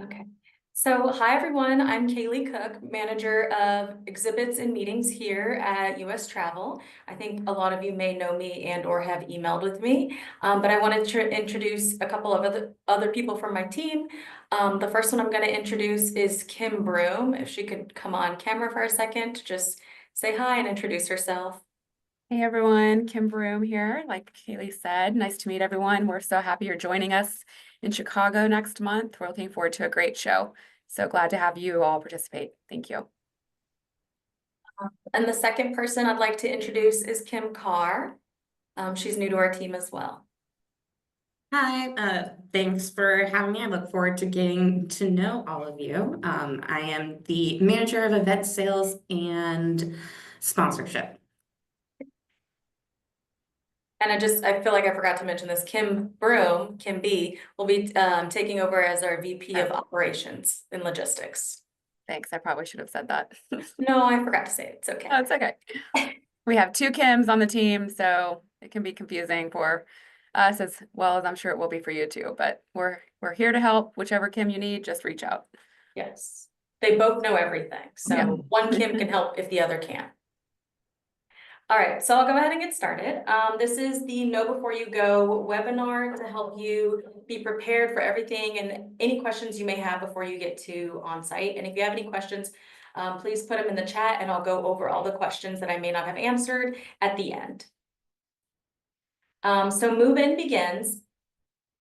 Okay. So, hi everyone, I'm Kaylee Cook, manager of exhibits and meetings here at US Travel. I think a lot of you may know me and or have emailed with me, but I wanted to introduce a couple of other people from my team. The first one I'm going to introduce is Kim Broom. If she could come on camera for a second to just say hi and introduce herself. Hey everyone, Kim Broom here. Like Kaylee said, nice to meet everyone. We're so happy you're joining us in Chicago next month. We're looking forward to a great show. So glad to have you all participate. Thank you. And the second person I'd like to introduce is Kim Carr. She's new to our team as well. Hi, thanks for having me. I look forward to getting to know all of you. I am the manager of event sales and sponsorship. And I feel like I forgot to mention this, Kim Broom, Kim B, will be taking over as our VP of Operations and Logistics. Thanks. I probably should have said that. No, I forgot to say it. It's okay. Oh, it's okay. We have two Kims on the team, so it can be confusing for us as well as I'm sure it will be for you too. But we're here to help. Whichever Kim you need, just reach out. Yes. They both know everything. So Yeah. one Kim can help if the other can't. All right, so I'll go ahead and get started. This is the Know Before You Go webinar to help you be prepared for everything and any questions you may have before you get to on-site. And if you have any questions, please put them in the chat and I'll go over all the questions that I may not have answered at the end. So move-in begins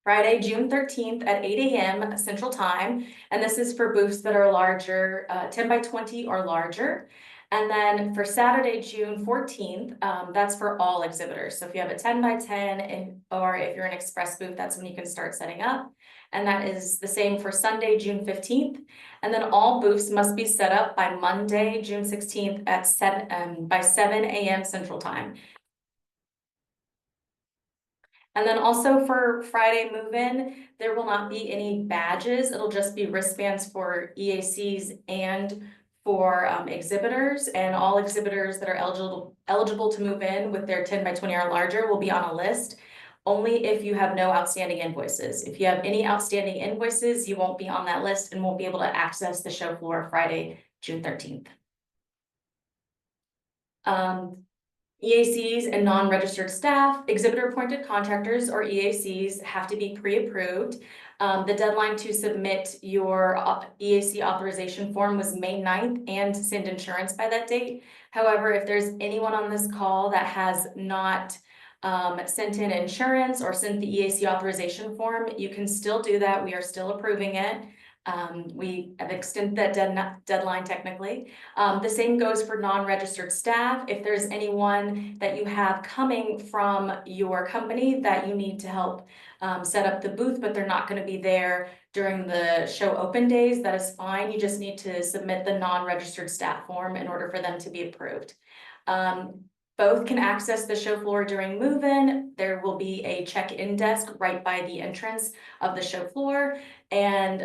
Friday, June 13th at 8 a.m. Central Time. And this is for booths that are larger, 10 by 20 or larger. And then for Saturday, June 14th, that's for all exhibitors. So if you have a 10 by 10 or if you're an express booth, that's when you can start setting up. And that is the same for Sunday, June 15th. And then all booths must be set up by Monday, June 16th at by 7 a.m. Central Time. And then also for Friday move-in, there will not be any badges. It'll just be wristbands for EACs and for exhibitors. And all exhibitors that are eligible to move in with their 10 by 20 or larger will be on a list. Only if you have no outstanding invoices. If you have any outstanding invoices, you won't be on that list and won't be able to access the show floor Friday, June 13th. EACs and non-registered staff, exhibitor-appointed contractors or EACs have to be pre-approved. The deadline to submit your EAC authorization form was May 9th and to send insurance by that date. However, if there's anyone on this call that has not sent in insurance or sent the EAC authorization form, you can still do that. We are still approving it. We have extended that deadline technically. The same goes for non-registered staff. If there's anyone that you have coming from your company that you need to help set up the booth, but they're not going to be there during the show open days, that is fine. You just need to submit the non-registered staff form in order for them to be approved. Both can access the show floor during move-in. There will be a check-in desk right by the entrance of the show floor, and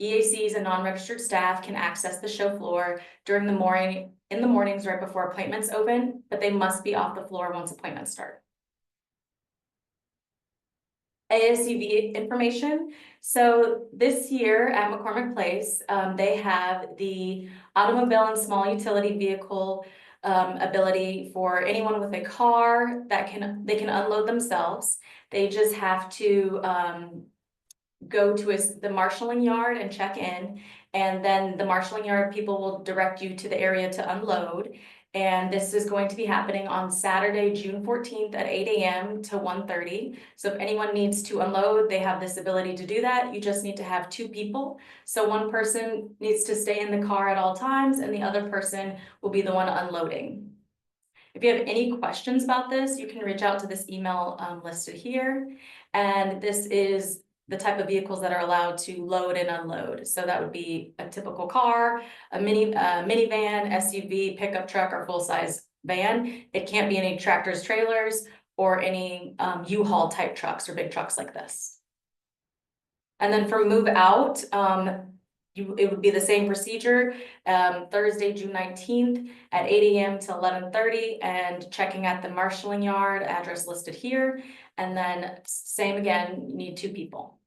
EACs and non-registered staff can access the show floor during the morning, in the mornings right before appointments open, but they must be off the floor once appointments start. ASUV information. So this year at McCormick Place, they have the automobile and small utility vehicle ability for anyone with a car that they can unload themselves. They just have to go to the marshaling yard and check in, and then the marshaling yard people will direct you to the area to unload. And this is going to be happening on Saturday, June 14th at 8 a.m. to 1:30. So if anyone needs to unload, they have this ability to do that. You just need to have two people. So one person needs to stay in the car at all times and the other person will be the one unloading. If you have any questions about this, you can reach out to this email listed here. And this is the type of vehicles that are allowed to load and unload. So that would be a typical car, a minivan, SUV, pickup truck, or full-size van. It can't be any tractors, trailers, or any U-Haul type trucks or big trucks like this. And then for move out, it would be the same procedure, Thursday, June 19th at 8 a.m. to 11:30 and checking at the marshaling yard, address listed here. And then same again, you need two people.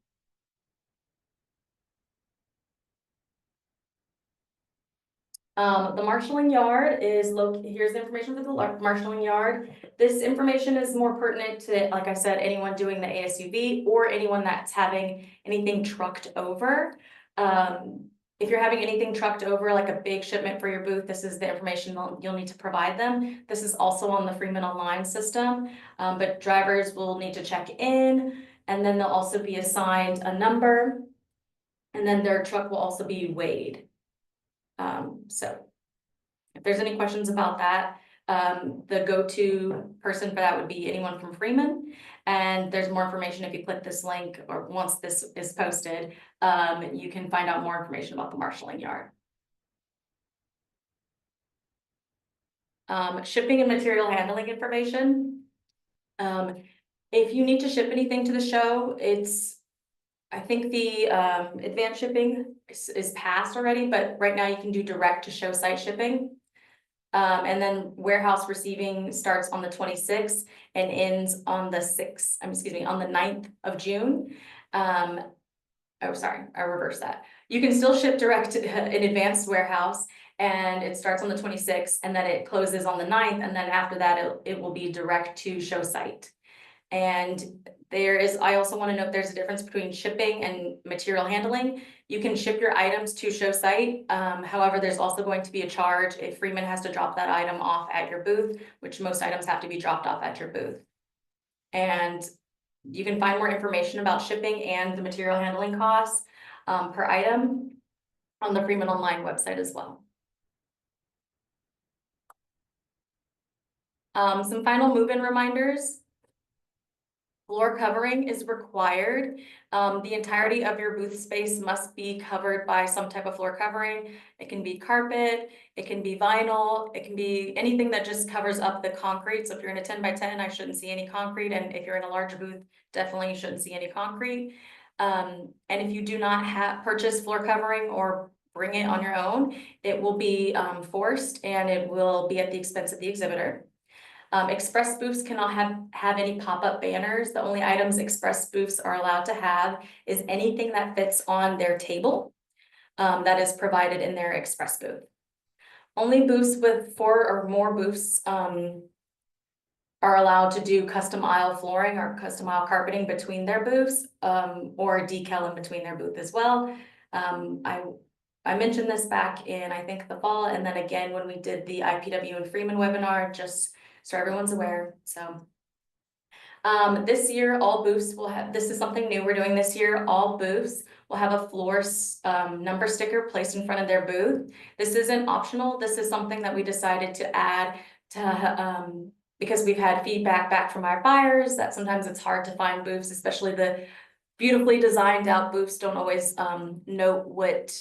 The marshalling yard is here's the information for the marshalling yard. This information is more pertinent to, like I said, anyone doing the ASUV or anyone that's having anything trucked over. If you're having anything trucked over, like a big shipment for your booth, this is the information you'll need to provide them. This is also on the Freeman Online system, but drivers will need to check in, and then they'll also be assigned a number, and then their truck will also be weighed. So if there's any questions about that, the go-to person for that would be anyone from Freeman. And there's more information if you click this link, or once this is posted, you can find out more information about the marshalling yard. Shipping and material handling information. If you need to ship anything to the show, I think the advanced shipping is passed already, but right now you can do direct to show site shipping. And then warehouse receiving starts on the 26th and ends on the 6th, on the 9th of June. Oh, sorry, I reversed that. You can still ship direct in advanced warehouse, and it starts on the 26th, and then it closes on the 9th, and then after that, it will be direct to show site. And I also want to note there's a difference between shipping and material handling. You can ship your items to show site. However, there's also going to be a charge if Freeman has to drop that item off at your booth, which most items have to be dropped off at your booth. And you can find more information about shipping and the material handling costs per item on the Freeman Online website as well. Some final move-in reminders. Floor covering is required. The entirety of your booth space must be covered by some type of floor covering. It can be carpet, it can be vinyl, it can be anything that just covers up the concrete. So if you're in a 10x10, I shouldn't see any concrete. And if you're in a larger booth, definitely shouldn't see any concrete. And if you do not purchase floor covering or bring it on your own, it will be forced, and it will be at the expense of the exhibitor. Express booths cannot have any pop-up banners. The only items express booths are allowed to have is anything that fits on their table that is provided in their express booth. Only booths with 4 or more booths are allowed to do custom aisle flooring or custom aisle carpeting between their booths, or decal in between their booth as well. I mentioned this back in, I think, the fall, and then again when we did the IPW and Freeman webinar, just so everyone's aware. So this year, all booths will have, this is something new we're doing this year, all booths will have a floor number sticker placed in front of their booth. This isn't optional. This is something that we decided to add to because we've had feedback back from our buyers that sometimes it's hard to find booths, especially the beautifully designed out booths don't always note what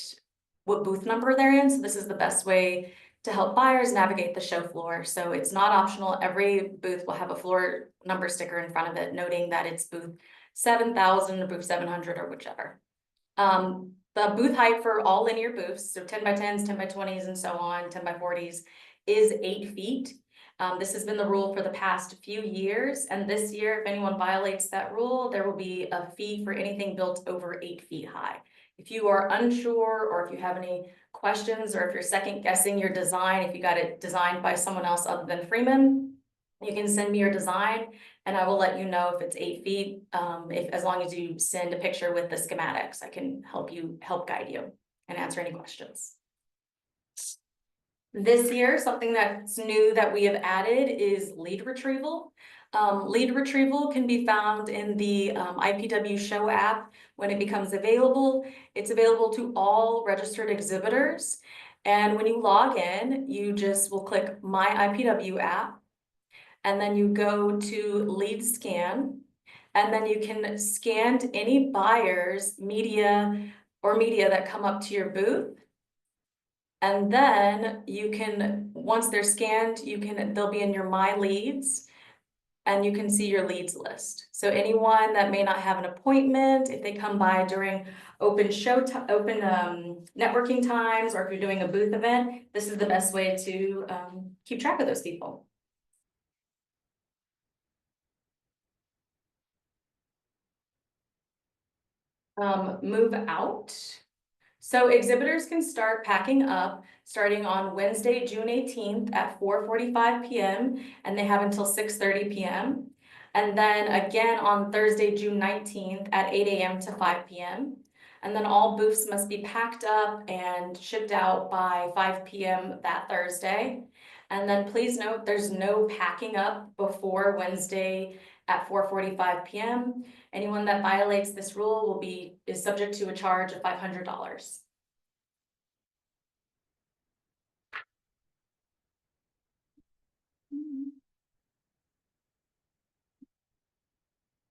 booth number they're in. So this is the best way to help buyers navigate the show floor. So it's not optional. Every booth will have a floor number sticker in front of it, noting that it's booth 7,000 or booth 700 or whichever. The booth height for all linear booths, so 10x10s, 10x20s, and so on, 10x40s, is 8 feet. This has been the rule for the past few years, and this year, if anyone violates that rule, there will be a fee for anything built over 8 feet high. If you are unsure, or if you have any questions, or if you're second guessing your design, if you got it designed by someone else other than Freeman, you can send me your design and I will let you know if it's 8 feet. As long as you send a picture with the schematics, I can help guide you and answer any questions. This year, something that's new that we have added is lead retrieval. Lead retrieval can be found in the IPW show app when it becomes available. It's available to all registered exhibitors. And when you log in, you just will click My IPW app, and then you go to lead scan, and then you can scan any buyer's media that come up to your booth. And then you can, once they're scanned, they'll be in your My Leads, and you can see your leads list. So anyone that may not have an appointment, if they come by during open networking times, or if you're doing a booth event, this is the best way to keep track of those people. Move out. So exhibitors can start packing up starting on Wednesday, June 18th at 4:45 p.m. and they have until 6:30 p.m. And then again on Thursday, June 19th at 8 a.m. to 5 p.m. And then all booths must be packed up and shipped out by 5 p.m. that Thursday. And then please note, there's no packing up before Wednesday at 4:45 p.m. Anyone that violates this rule is subject to a charge of $500.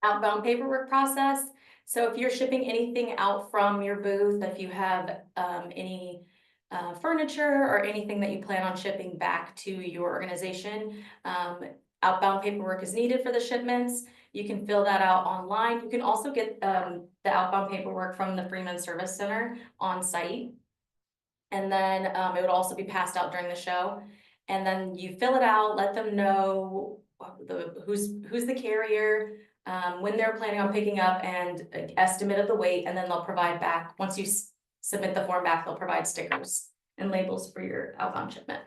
Outbound paperwork process. So if you're shipping anything out from your booth, if you have any furniture or anything that you plan on shipping back to your organization, outbound paperwork is needed for the shipments. You can fill that out online. You can also get the outbound paperwork from the Freeman Service Center on site. And then it would also be passed out during the show. And then you fill it out, let them know who's the carrier, when they're planning on picking up, and an estimate of the weight, and then they'll provide back, once you submit the form back, they'll provide stickers and labels for your outbound shipment.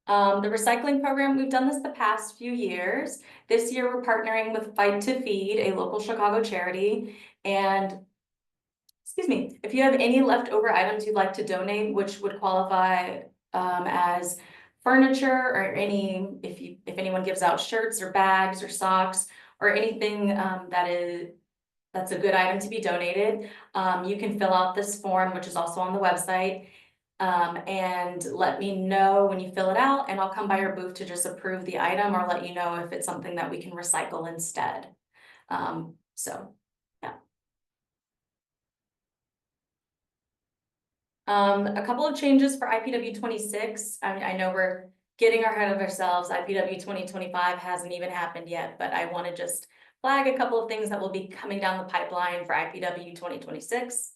The recycling program, we've done this the past few years. This year, we're partnering with Fight to Feed, a local Chicago charity, and excuse me, if you have any leftover items you'd like to donate, which would qualify as furniture, or if anyone gives out shirts or bags or socks or anything that's a good item to be donated, you can fill out this form, which is also on the website, and let me know when you fill it out, and I'll come by your booth to just approve the item or let you know if it's something that we can recycle instead. So yeah. A couple of changes for IPW 26. I know we're getting ahead of ourselves. IPW 2025 hasn't even happened yet, but I want to just flag a couple of things that will be coming down the pipeline for IPW 2026.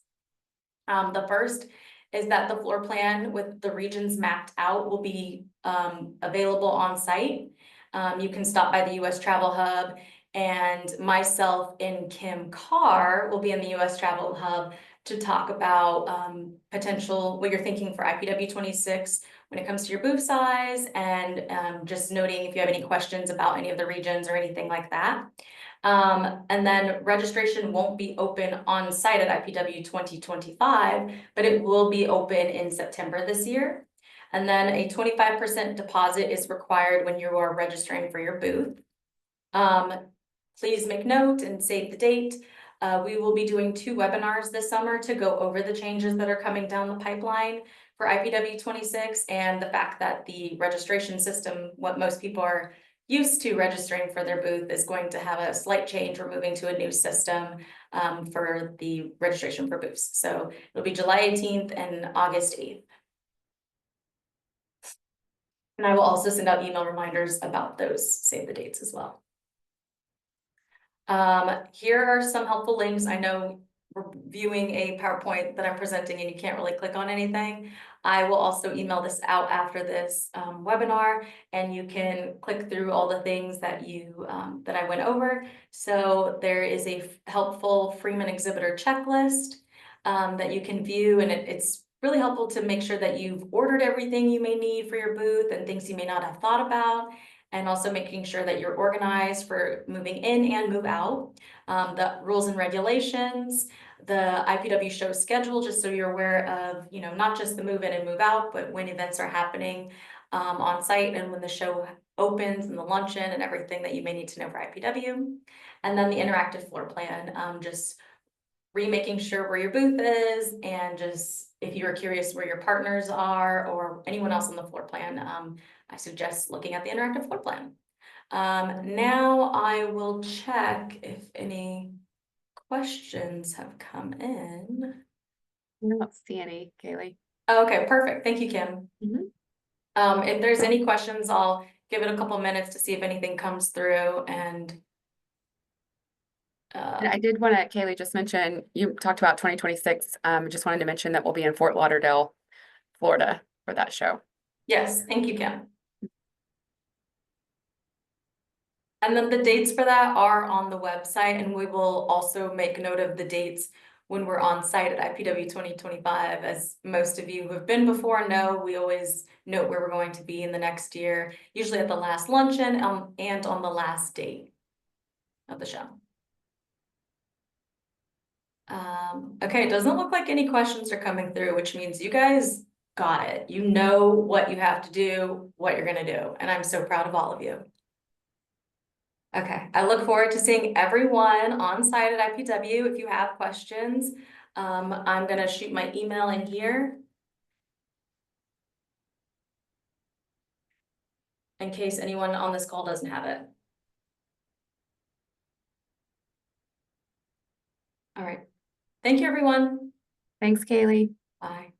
The first is that the floor plan with the regions mapped out will be available on site. You can stop by the US Travel Hub, and myself and Kim Carr will be in the US Travel Hub to talk about what you're thinking for IPW 26 when it comes to your booth size, and just noting if you have any questions about any of the regions or anything like that. And then registration won't be open on site at IPW 2025, but it will be open in September this year. And then a 25% deposit is required when you are registering for your booth. Please make note and save the date. We will be doing 2 webinars this summer to go over the changes that are coming down the pipeline for IPW 26, and the fact that the registration system, what most people are used to registering for their booth, is going to have a slight change. We're moving to a new system for the registration for booths. So it'll be July 18th and August 8th. And I will also send out email reminders about those save the dates as well. Here are some helpful links. I know we're viewing a PowerPoint that I'm presenting and you can't really click on anything. I will also email this out after this webinar, and you can click through all the things that that I went over. So there is a helpful Freeman exhibitor checklist that you can view, and it's really helpful to make sure that you've ordered everything you may need for your booth and things you may not have thought about, and also making sure that you're organized for moving in and move out. The rules and regulations, the IPW show schedule, just so you're aware of, not just the move in and move out, but when events are happening on site, and when the show opens, and the luncheon and everything that you may need to know for IPW. And then the interactive floor plan, just remaking sure where your booth is, and just if you are curious where your partners are or anyone else on the floor plan, I suggest looking at the interactive floor plan. Now I will check if any questions have come in. I don't see any, Kaylee. Okay, perfect. Thank you, Kim. Mhm. If there's any questions, I'll give it a couple minutes to see if anything comes through. And And I did want to, Kaylee, just mention, you talked about 2026. Just wanted to mention that we'll be in Fort Lauderdale, Florida for that show. yes, thank you, Kim. And then the dates for that are on the website, and we will also make note of the dates when we're on site at IPW 2025. As most of you who have been before know, we always note where we're going to be in the next year, usually at the last luncheon, and on the last date of the show. Okay, it doesn't look like any questions are coming through, which means you guys got it. You know what you have to do, what you're gonna do, and I'm so proud of all of you. Okay, I look forward to seeing everyone on site at IPW. If you have questions, I'm gonna shoot my email in here. In case anyone on this call doesn't have it. All right, thank you, everyone. Thanks, Kaylee. Bye.